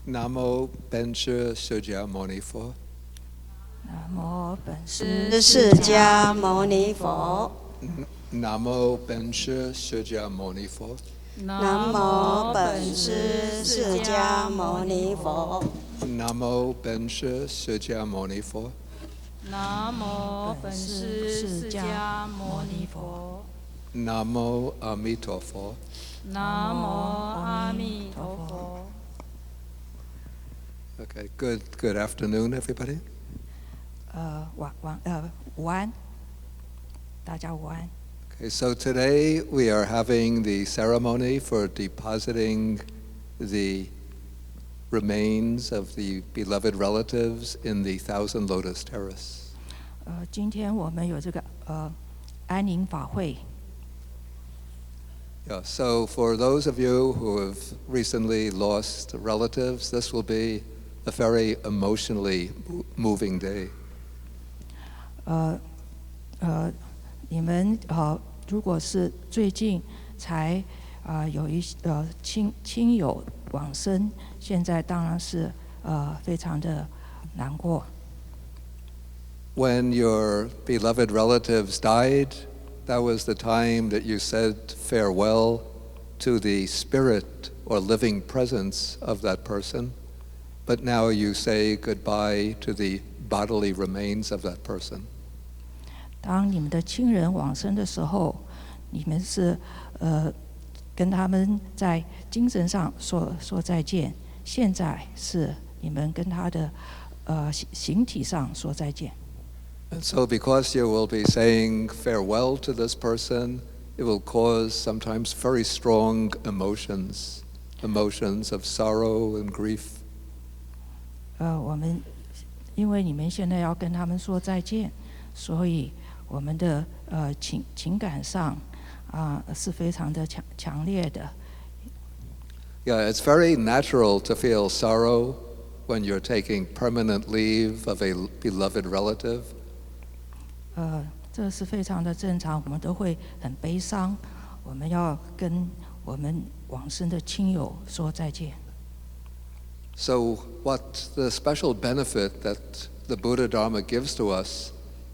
Namo 本师释迦牟尼佛。南无本师释迦牟尼佛。Namo 本师释迦牟尼佛。南无本师释迦牟尼佛。Namo 本师释迦牟尼佛。南无本师释迦牟尼佛。Namo 阿弥陀佛。南无阿弥陀佛。Okay, good afternoon, everybody. 午安，大家午安。 Okay, so today we are having the ceremony for depositing the remains of the beloved relatives in the Thousand Lotus Terrace. 今天我们有这个安灵法会。 Yeah, so for those of you who have recently lost relatives, this will be a very emotionally moving day. 你们如果是最近才有亲友往生，现在当然是非常的难过。 When your beloved relatives died, that was the time that you said farewell to the spirit or living presence of that person, but now you say goodbye to the bodily remains of that person. 当你们的亲人往生的时候，你们是跟他们在精神上说再见，现在是你们跟他的形体上说再见。 And so because you will be saying farewell to this person, it will cause sometimes very strong emotions of sorrow and grief. 我们因为你们现在要跟他们说再见，所以我们的情感上是非常的强烈的。 Yeah, it's very natural to feel sorrow when you're taking permanent leave of a beloved relative. 这是非常的正常，我们都会很悲伤。我们要跟我们往生的亲友说再见。 So what the special benefit that the Buddha Dharma gives to us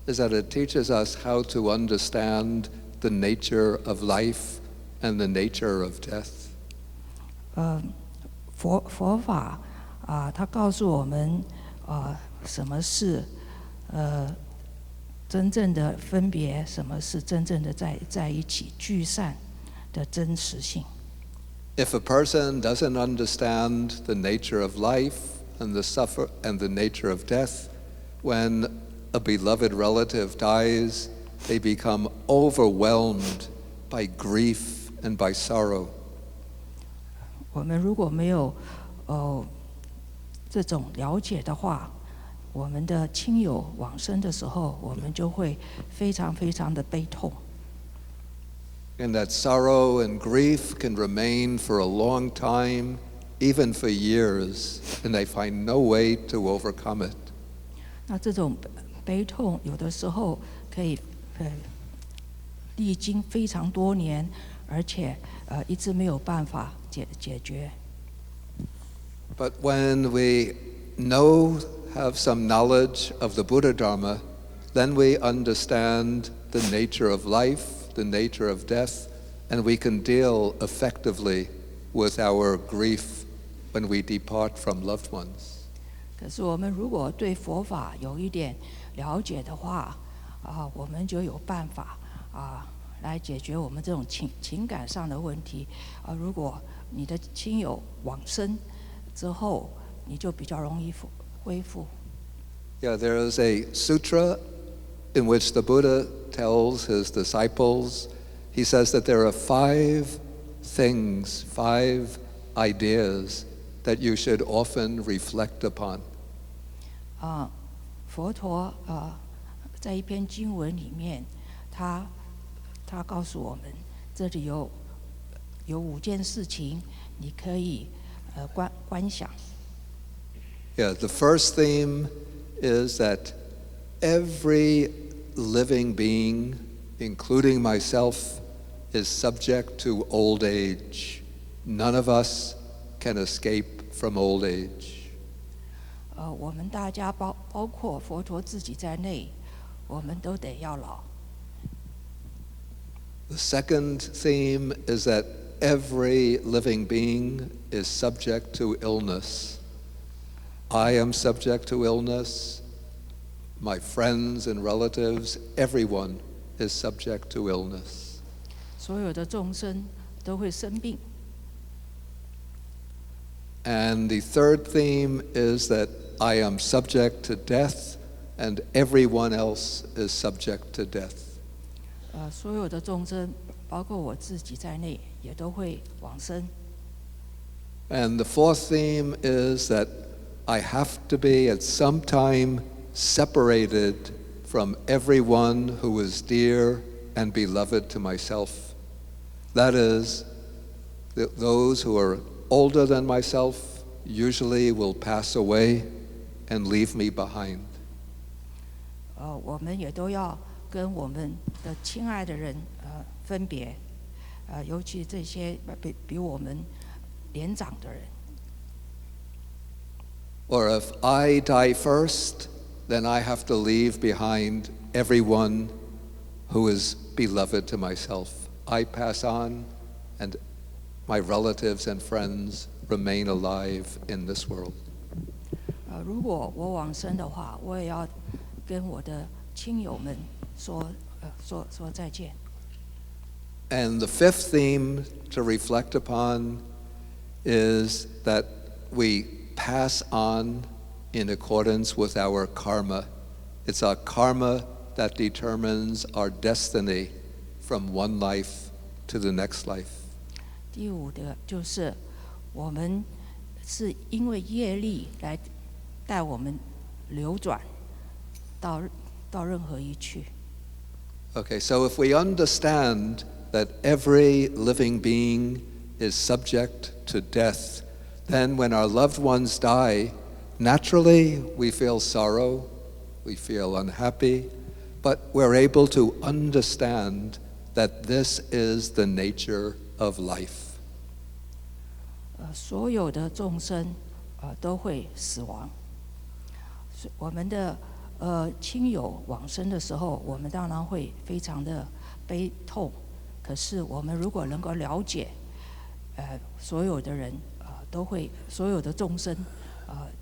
is that it teaches us how to understand the nature of life and the nature of death. 佛法它告诉我们什么是真正的分别，什么是真正的在一起聚散的真实性。 If a person doesn't understand the nature of life and the nature of death, when a beloved relative dies, they become overwhelmed by grief and by sorrow. 我们如果没有这种了解的话，我们的亲友往生的时候，我们就会非常非常的悲痛。 And that sorrow and grief can remain for a long time, even for years, and they find no way to overcome it. 那这种悲痛有的时候可以历经非常多年，而且一直没有办法解决。 But when we have some knowledge of the Buddha Dharma, then we understand the nature of life, the nature of death, and we can deal effectively with our grief when we depart from loved ones. 可是我们如果对佛法有一点了解的话，我们就有办法来解决我们这种情感上的问题。如果你的亲友往生之后，你就比较容易恢复。 Yeah, there is a sutra in which the Buddha tells his disciples, he says that there are 5 ideas that you should often reflect upon. 佛陀在一篇经文里面，他告诉我们，这里有5件事情，你可以观想。 Yeah, the first theme is that every living being, including myself, is subject to old age. None of us can escape from old age. 我们大家包括佛陀自己在内，我们都得要老。The second theme is that every living being is subject to illness. I am subject to illness. My friends and relatives, everyone is subject to illness. 所有的众生都会生病。And the third theme is that I am subject to death, and everyone else is subject to death. 所有的众生，包括我自己在内，也都会往生。And the fourth theme is that I have to be at some time separated from everyone who is dear and beloved to myself. That is, those who are older than myself usually will pass away and leave me behind. 我们也都要跟我们的亲爱的人分别，尤其这些比我们年长的人。Or if I die first, then I have to leave behind everyone who is beloved to myself. I pass on, and my relatives and friends remain alive in this world. 如果我往生的话，我也要跟我的亲友们说再见。And the fifth theme to reflect upon is that we pass on in accordance with our karma. It's our karma that determines our destiny from one life to the next life. 第五的就是我们是因为业力来带我们流转到任何一去。Okay, so if we understand that every living being is subject to death, then when our loved ones die, naturally we feel sorrow, we feel unhappy, but we're able to understand that this is the nature of life. 所有的众生都会死亡。我们的亲友往生的时候，我们当然会非常的悲痛。可是我们如果能够了解，所有的人都会，所有的众生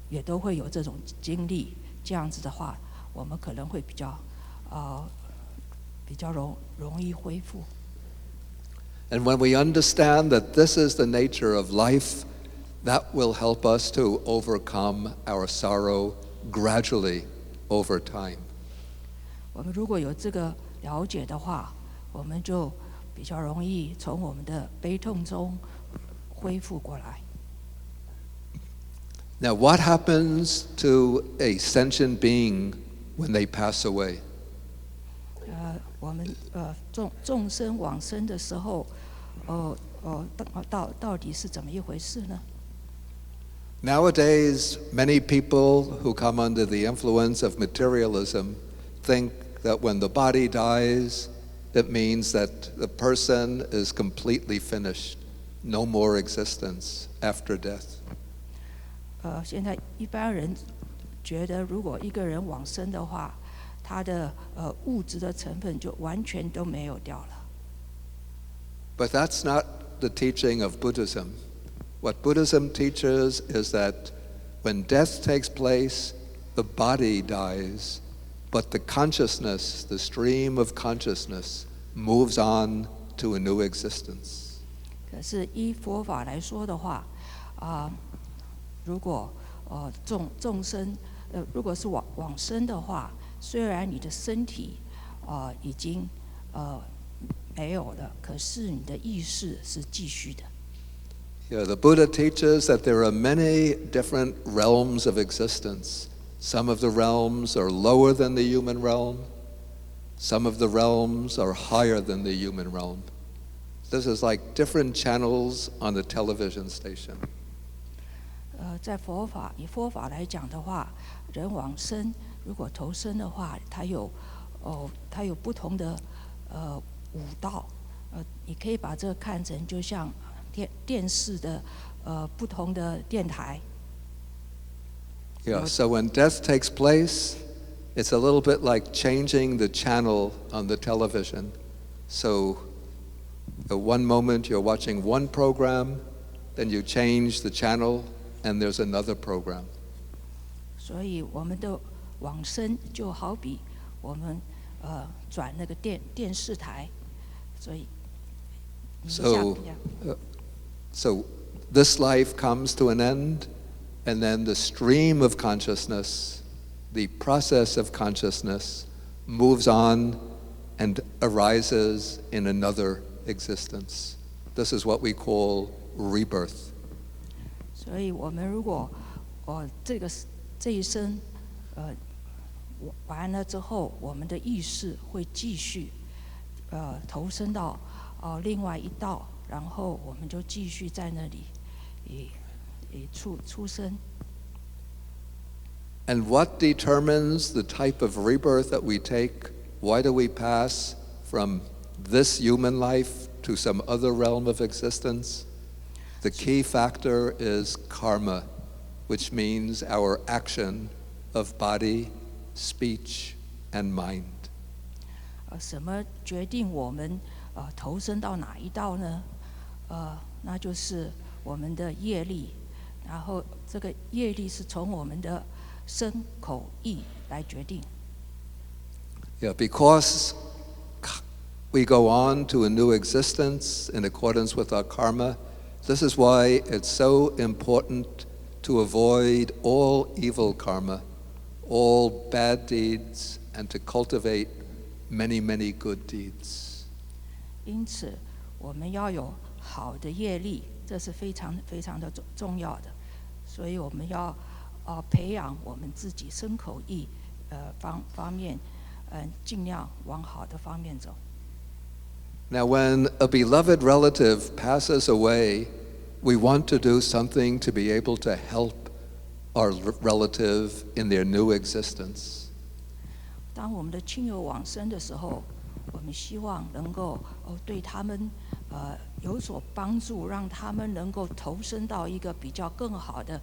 也都会有这种经历，这样子的话，我们可能会比较容易恢复。And when we understand that this is the nature of life, that will help us to overcome our sorrow gradually over time. 我们如果有这个了解的话，我们就比较容易从我们的悲痛中恢复过来。Now, what happens to a sentient being when they pass away? 我们众生往生的时候，到底是怎么一回事呢？ Nowadays, many people who come under the influence of materialism think that when the body dies, it means that the person is completely finished, no more existence after death. 现在一般人觉得，如果一个人往生的话，他的物质的成分就完全都没有掉了。But that's not the teaching of Buddhism. What Buddhism teaches is that when death takes place, the body dies, but the consciousness, the stream of consciousness, moves on to a new existence. 可是依佛法来说的话，如果众生如果是往生的话，虽然你的身体已经没有了，可是你的意识是继续的。Yeah, the Buddha teaches that there are many different realms of existence. Some of the realms are lower than the human realm. Some of the realms are higher than the human realm. This is like different channels on the television station. 在以佛法来讲的话，人往生如果投生的话，它有不同的五道。你可以把这个看成就像电视的不同的电台。Yeah, so when death takes place, it's a little bit like changing the channel on the television. So at one moment you're watching one program, then you change the channel and there's another program. 所以我们的往生就好比我们转那个电视台，所以 So this life comes to an end, and then the stream of consciousness, the process of consciousness, moves on and arises in another existence. This is what we call rebirth. 所以我们如果这一生完了之后，我们的意识会继续投身到另外一道，然后我们就继续在那里出生。And what determines the type of rebirth that we take? Why do we pass from this human life to some other realm of existence? The key factor is karma, which means our action of body, speech, and mind. 什么决定我们投身到哪一道呢？那就是我们的业力，然后这个业力是从我们的身口意来决定。Yeah, because we go on to a new existence in accordance with our karma. This is why it's so important to avoid all evil karma, all bad deeds, and to cultivate many, many good deeds. 因此，我们要有好的业力，这是非常非常的重要的。所以我们要培养我们自己身口意方面，尽量往好的方面走。Now, when a beloved relative passes away, we want to do something to be able to help our relative in their new existence. 当我们的亲友往生的时候，我们希望能够对他们有所帮助，让他们能够投身到一个比较更好的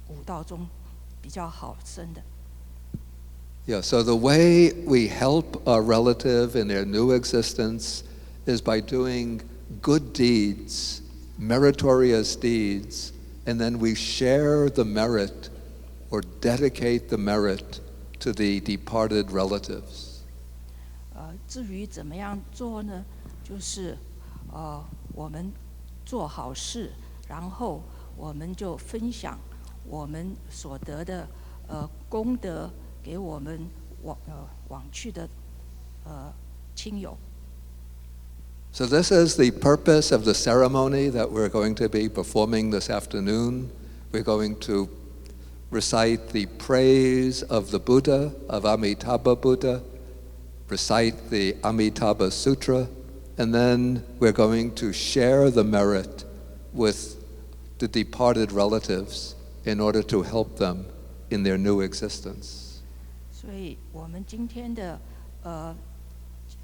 五道中比较好生的。Yeah, so the way we help our relative in their new existence is by doing good deeds, meritorious deeds, and then we share the merit or dedicate the merit to the departed relatives. 至于怎么样做呢？就是我们做好事，然后我们就分享我们所得的功德。给我们往去的亲友。So this is the purpose of the ceremony that we're going to be performing this afternoon. We're going to recite the praise of the Buddha, of Amitabha Buddha, recite the Amitabha Sutra, and then we're going to share the merit with the departed relatives in order to help them in their new existence. 所以我们今天的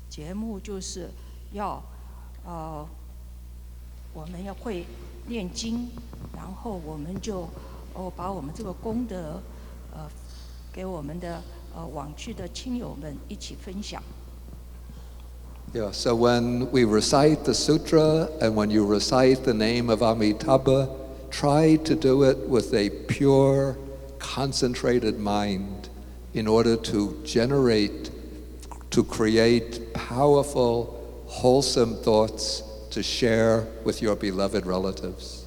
节目就是要我们要会念经，然后我们就把我们这个功德给我们的往去的亲友们一起分享。Yeah, so when we recite the sutra and when you recite the name of Amitabha, try to do it with a pure, concentrated mind. In order to create powerful, wholesome thoughts to share with your beloved relatives.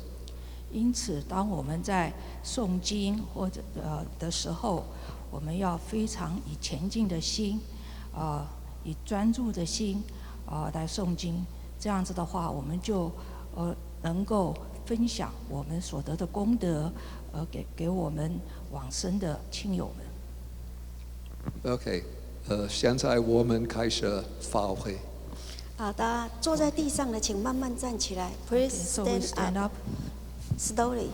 因此，当我们在诵经或者的时候，我们要非常以虔敬的心，以专注的心来诵经。这样子的话，我们就能够分享我们所得的功德，给我们往生的亲友们。Okay, 现在我们开始发挥。好的，坐在地上的请慢慢站起来。Please stand up slowly.